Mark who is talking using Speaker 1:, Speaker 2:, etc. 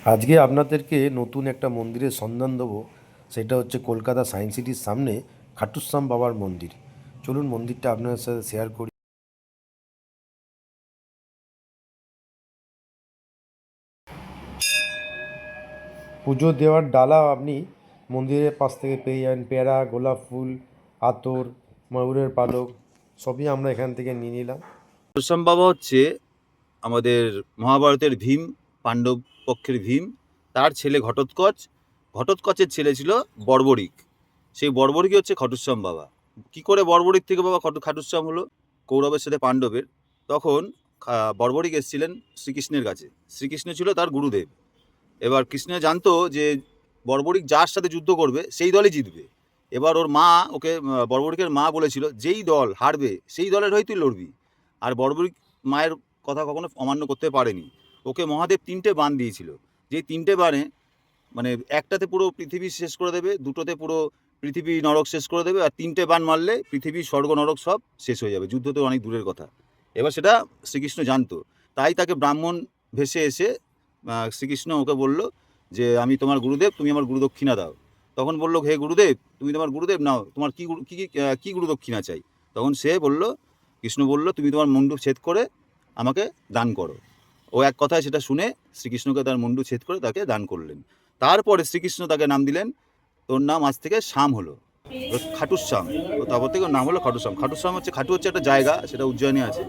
Speaker 1: আজকে আপনাদেরকে নতুন একটা মন্দিরের সন্ধান দেবো। সেটা হচ্ছে কলকাতা সায়েন্স সিটির সামনে খাটুশ্যাম বাবার মন্দির। চলুন মন্দিরটা আপনাদের সাথে শেয়ার করি। পুজো দেওয়ার ডালা আপনি মন্দিরের পাশ থেকে পেয়ে যাবেন। পেয়ারা, গোলাপ ফুল, আতর, ময়ূরের পালক সবই আমরা এখান থেকে নিয়ে নিলাম।
Speaker 2: খাটুশ্যাম বাবা হচ্ছে আমাদের মহাভারতের ভীম, পাণ্ডব পক্ষের ভীম। তার ছেলে ঘটোৎকচ, ঘটোৎকচের ছেলে ছিল বর্বরিক। সেই বর্বরিকই হচ্ছে খাটুশ্যাম বাবা। কি করে বর্বরিক থেকে বাবা খাটুশ্যাম হলো? কৌরবের সাথে পাণ্ডবের তখন বর্বরিক এসেছিলেন শ্রীকৃষ্ণের কাছে। শ্রীকৃষ্ণ ছিল তার গুরুদেব। এবার কৃষ্ণ জানতো যে বর্বরিক যার সাথে যুদ্ধ করবে সেই দলই জিতবে। এবার ওর মা ওকে বর্বরিকের মা বলেছিল, যেই দল হারবে সেই দলের হয়ে তুই লড়বি। আর বর্বরিক মায়ের কথা কখনো অমান্য করতে পারেনি। ওকে মহাদেব 3টে বাণ দিয়েছিল, যেই 3টে বাণে মানে একটাতে পুরো পৃথিবী শেষ করে দেবে, দুটোতে পুরো পৃথিবী নরক শেষ করে দেবে, আর 3টে বাণ মারলে পৃথিবী স্বর্গ নরক সব শেষ হয়ে যাবে। যুদ্ধ তো অনেক দূরের কথা। এবার সেটা শ্রীকৃষ্ণ জানতো, তাই তাকে ব্রাহ্মণ ভেসে এসে শ্রীকৃষ্ণ ওকে বলল যে আমি তোমার গুরুদেব, তুমি আমার গুরুদক্ষিণা দাও। তখন বলল, হে গুরুদেব, তুমি তোমার গুরুদেব নাও, তোমার কি গুরুদক্ষিণা চাই? তখন সে বলল, কৃষ্ণ বলল, তুমি তোমার মুন্ডু ছেদ করে আমাকে দান করো। ও এক কথায় সেটা শুনে শ্রীকৃষ্ণকে তার মুন্ডু ছেদ করে তাকে দান করলেন। তারপরে শ্রীকৃষ্ণ তাকে নাম দিলেন, তোর নাম আজ থেকে শ্যাম হলো, খাটুশ্যাম। তো তারপর থেকে ওর নাম হলো খাটুশ্যাম। খাটুশ্যাম হচ্ছে, খাটু হচ্ছে একটা জায়গা, সেটা উজ্জয়িনী আছে।